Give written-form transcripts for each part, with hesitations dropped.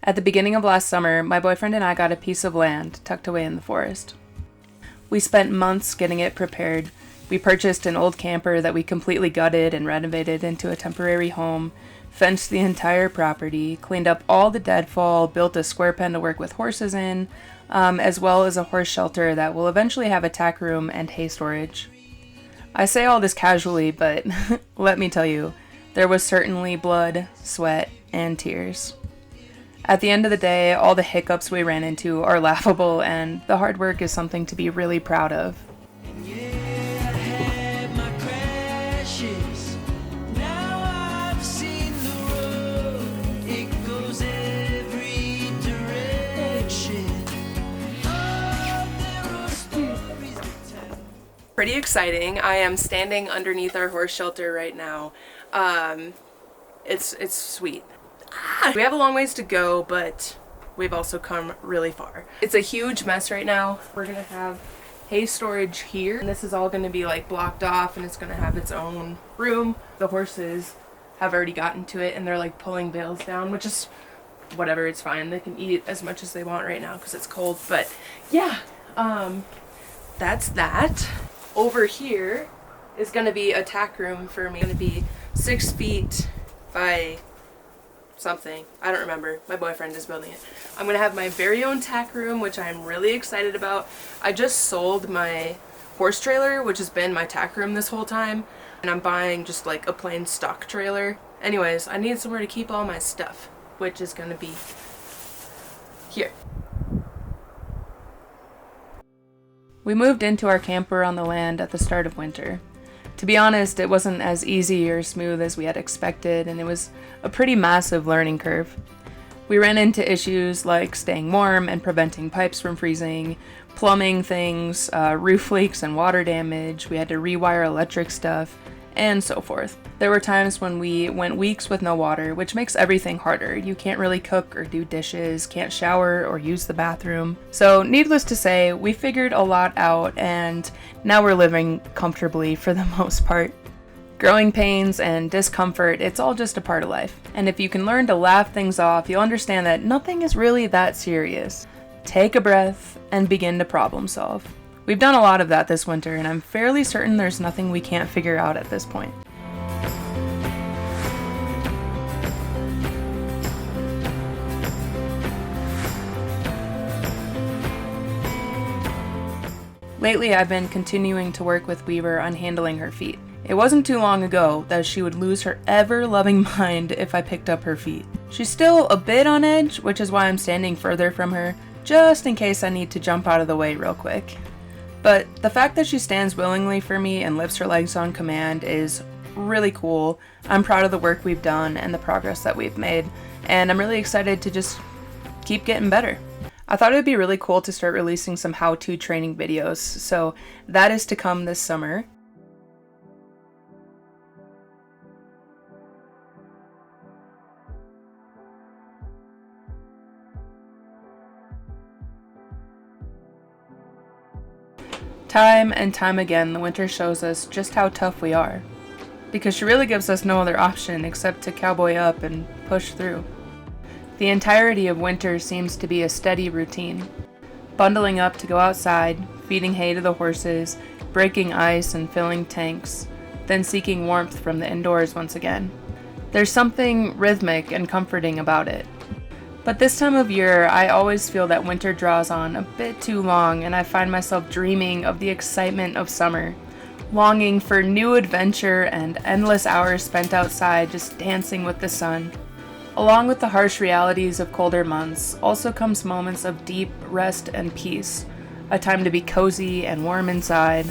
At the beginning of last summer, my boyfriend and I got a piece of land tucked away in the forest. We spent months getting it prepared. We purchased an old camper that we completely gutted and renovated into a temporary home, fenced the entire property, cleaned up all the deadfall, built a square pen to work with horses in, as well as a horse shelter that will eventually have a tack room and hay storage. I say all this casually, but let me tell you, there was certainly blood, sweat, and tears. At the end of the day, all the hiccups we ran into are laughable, and the hard work is something to be really proud of. Pretty exciting. I am standing underneath our horse shelter right now. It's sweet. We have a long ways to go, but we've also come really far. It's a huge mess right now. We're gonna have hay storage here, and this is all gonna be like blocked off, and it's gonna have its own room. The horses have already gotten to it, and they're like pulling bales down, which is whatever, it's fine. They can eat as much as they want right now because it's cold, but yeah, that's that. Over here is gonna be a tack room for me. It's gonna be 6 feet by something. I don't remember. My boyfriend is building it. I'm gonna have my very own tack room, which I'm really excited about. I just sold my horse trailer, which has been my tack room this whole time, and I'm buying just like a plain stock trailer. Anyways, I need somewhere to keep all my stuff, which is gonna be here. We moved into our camper on the land at the start of winter. To be honest, it wasn't as easy or smooth as we had expected, and it was a pretty massive learning curve. We ran into issues like staying warm and preventing pipes from freezing, plumbing things, roof leaks and water damage. We had to rewire electric stuff, and so forth. There were times when we went weeks with no water, which makes everything harder. You can't really cook or do dishes, can't shower or use the bathroom. So needless to say, we figured a lot out, and now we're living comfortably for the most part. Growing pains and discomfort, it's all just a part of life. And if you can learn to laugh things off, you'll understand that nothing is really that serious. Take a breath and begin to problem solve. We've done a lot of that this winter, and I'm fairly certain there's nothing we can't figure out at this point. Lately, I've been continuing to work with Weaver on handling her feet. It wasn't too long ago that she would lose her ever-loving mind if I picked up her feet. She's still a bit on edge, which is why I'm standing further from her, just in case I need to jump out of the way real quick. But the fact that she stands willingly for me and lifts her legs on command is really cool. I'm proud of the work we've done and the progress that we've made, and I'm really excited to just keep getting better. I thought it would be really cool to start releasing some how-to training videos, so that is to come this summer. Time and time again, the winter shows us just how tough we are, because she really gives us no other option except to cowboy up and push through. The entirety of winter seems to be a steady routine. Bundling up to go outside, feeding hay to the horses, breaking ice and filling tanks, then seeking warmth from the indoors once again. There's something rhythmic and comforting about it. But this time of year, I always feel that winter draws on a bit too long, and I find myself dreaming of the excitement of summer, longing for new adventure and endless hours spent outside just dancing with the sun. Along with the harsh realities of colder months, also comes moments of deep rest and peace, a time to be cozy and warm inside,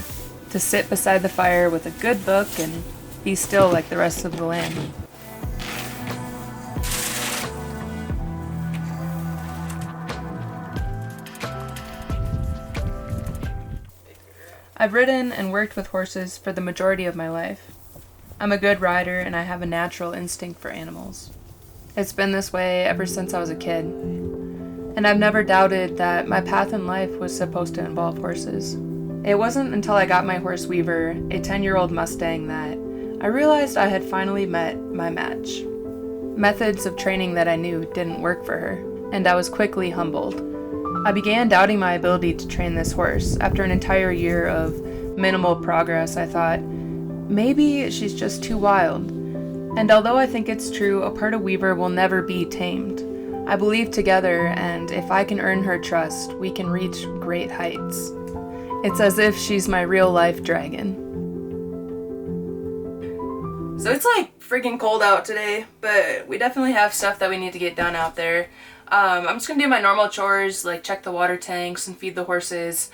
to sit beside the fire with a good book and be still like the rest of the land. I've ridden and worked with horses for the majority of my life. I'm a good rider, and I have a natural instinct for animals. It's been this way ever since I was a kid, and I've never doubted that my path in life was supposed to involve horses. It wasn't until I got my horse Weaver, a 10-year-old Mustang, that I realized I had finally met my match. Methods of training that I knew didn't work for her. and I was quickly humbled. I began doubting my ability to train this horse. After an entire year of minimal progress, I thought, maybe she's just too wild. And although I think it's true, a part of Weaver will never be tamed. I believe together, and if I can earn her trust, we can reach great heights. It's as if she's my real-life dragon. So it's like freaking cold out today, but we definitely have stuff that we need to get done out there. I'm just gonna do my normal chores, like check the water tanks and feed the horses.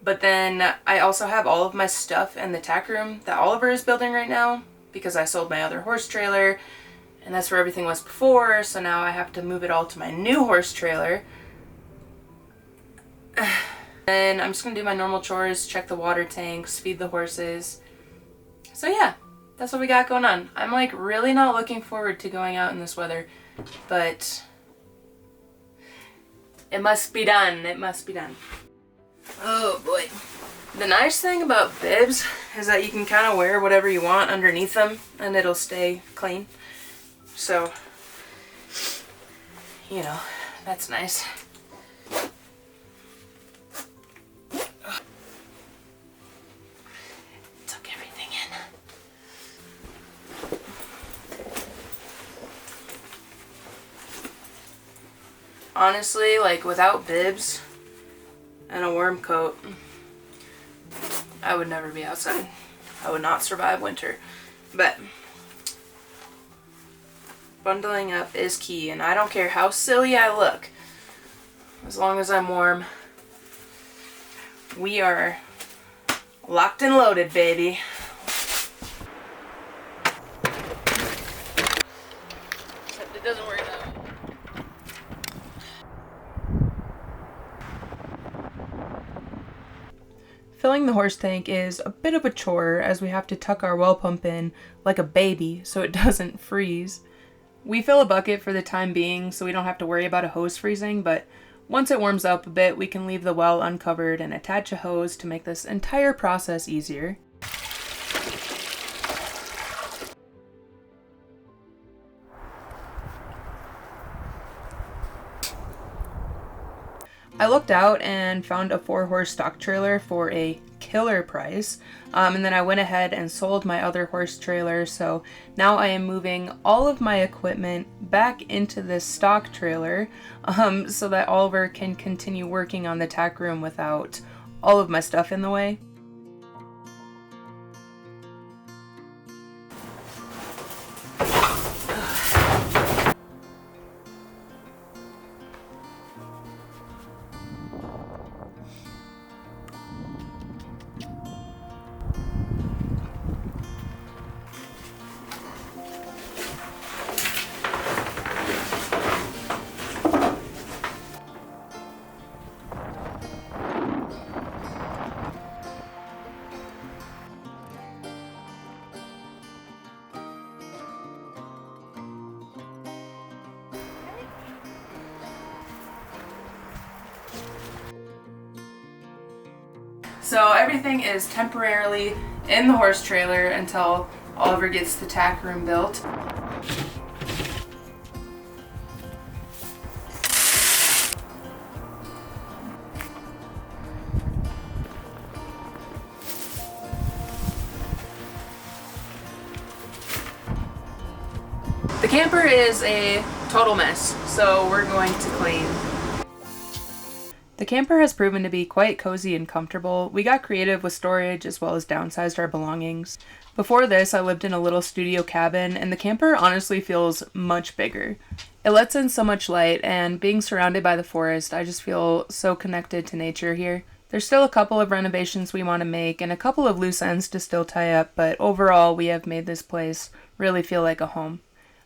But then I also have all of my stuff in the tack room that Oliver is building right now because I sold my other horse trailer and that's where everything was before, so now I have to move it all to my new horse trailer. Then I'm just gonna do my normal chores, check the water tanks, feed the horses. So yeah, that's what we got going on. I'm like really not looking forward to going out in this weather, but it must be done. It must be done. Oh boy. The nice thing about bibs is that you can kind of wear whatever you want underneath them and it'll stay clean. So, you know, that's nice. Tuck everything in. Honestly, like without bibs and a warm coat, I would never be outside. I would not survive winter. But bundling up is key, and I don't care how silly I look. As long as I'm warm, we are locked and loaded, baby. Except it doesn't work that way. Filling the horse tank is a bit of a chore as we have to tuck our well pump in like a baby so it doesn't freeze. We fill a bucket for the time being so we don't have to worry about a hose freezing, but once it warms up a bit, we can leave the well uncovered and attach a hose to make this entire process easier. I looked out and found a 4-horse stock trailer for a killer price, and then I went ahead and sold my other horse trailer, so now I am moving all of my equipment back into this stock trailer so that Oliver can continue working on the tack room without all of my stuff in the way. So everything is temporarily in the horse trailer until Oliver gets the tack room built. The camper is a total mess, so we're going to clean. The camper has proven to be quite cozy and comfortable. We got creative with storage as well as downsized our belongings. Before this, I lived in a little studio cabin, and the camper honestly feels much bigger. It lets in so much light, and being surrounded by the forest, I just feel so connected to nature here. There's still a couple of renovations we want to make and a couple of loose ends to still tie up, but overall we have made this place really feel like a home.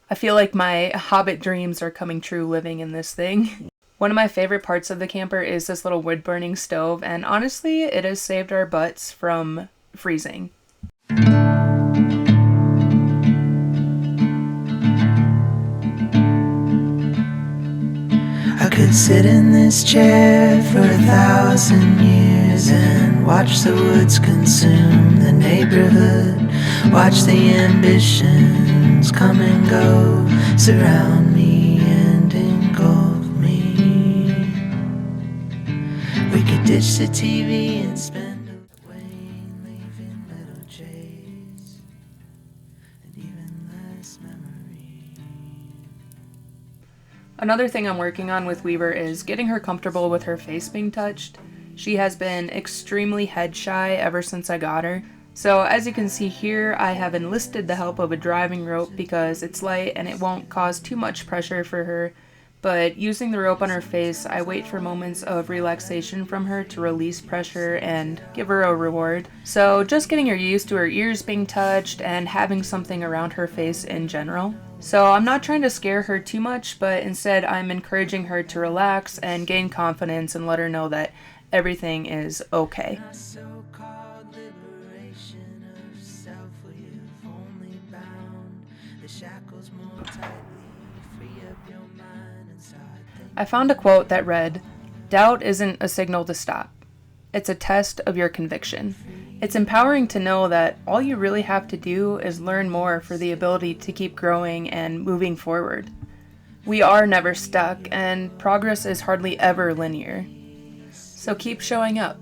I feel like my Hobbit dreams are coming true living in this thing. One of my favorite parts of the camper is this little wood-burning stove, and honestly, it has saved our butts from freezing. I could sit in this chair for 1,000 years and watch the woods consume the neighborhood, watch the ambitions come and go, surround me and engulf me. ditch the TV and spend a Wayne, leaving little J's and even less memory. Another thing I'm working on with Weaver is getting her comfortable with her face being touched. She has been extremely head shy ever since I got her. So as you can see here, I have enlisted the help of a driving rope because it's light and it won't cause too much pressure for her. But using the rope on her face, I wait for moments of relaxation from her to release pressure and give her a reward. So just getting her used to her ears being touched and having something around her face in general. So I'm not trying to scare her too much, but instead I'm encouraging her to relax and gain confidence and let her know that everything is okay. I found a quote that read, "Doubt isn't a signal to stop. It's a test of your conviction." It's empowering to know that all you really have to do is learn more for the ability to keep growing and moving forward. We are never stuck, and progress is hardly ever linear. So keep showing up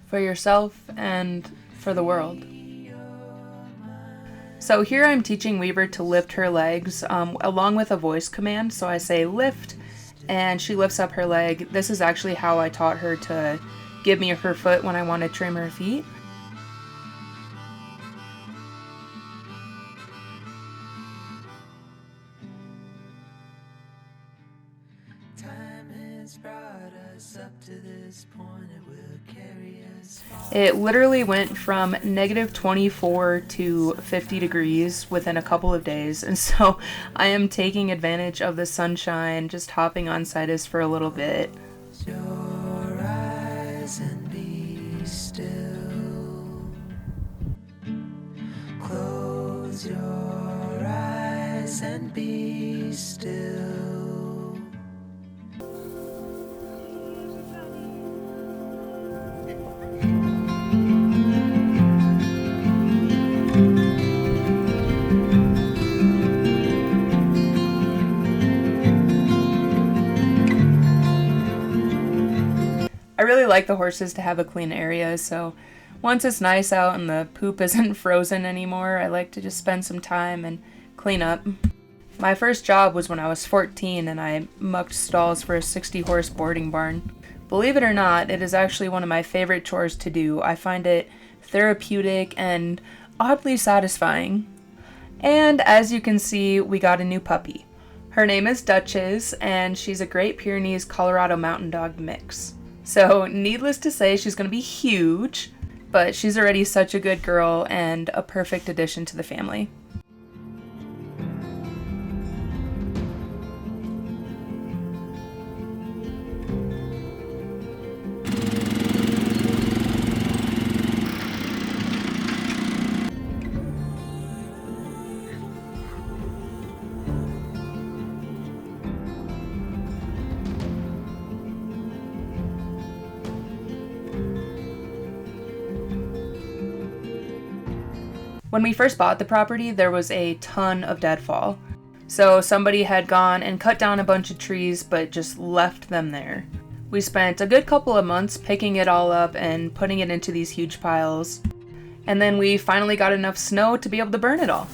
for yourself and for the world. So here I'm teaching Weaver to lift her legs along with a voice command. So I say lift, and she lifts up her leg. This is actually how I taught her to give me her foot when I want to trim her feet. It literally went from -24 to 50 degrees within a couple of days, and so I am taking advantage of the sunshine, just hopping on Citus for a little bit. Your eyes and be still. Close your eyes and be still. I really like the horses to have a clean area, so once it's nice out and the poop isn't frozen anymore, I like to just spend some time and clean up. My first job was when I was 14 and I mucked stalls for a 60-horse boarding barn. Believe it or not, it is actually one of my favorite chores to do. I find it therapeutic and oddly satisfying. And as you can see, we got a new puppy. Her name is Duchess, and she's a Great Pyrenees Colorado Mountain Dog mix. So needless to say, she's going to be huge, but she's already such a good girl and a perfect addition to the family. When we first bought the property, there was a ton of deadfall. So somebody had gone and cut down a bunch of trees, but just left them there. We spent a good couple of months picking it all up and putting it into these huge piles. And then we finally got enough snow to be able to burn it all.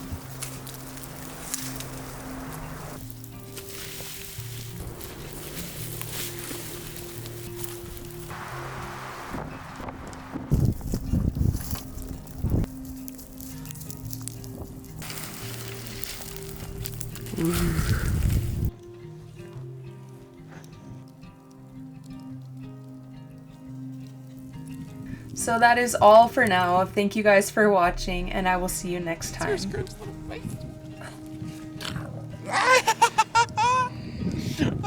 So that is all for now. Thank you guys for watching, and I will see you next time.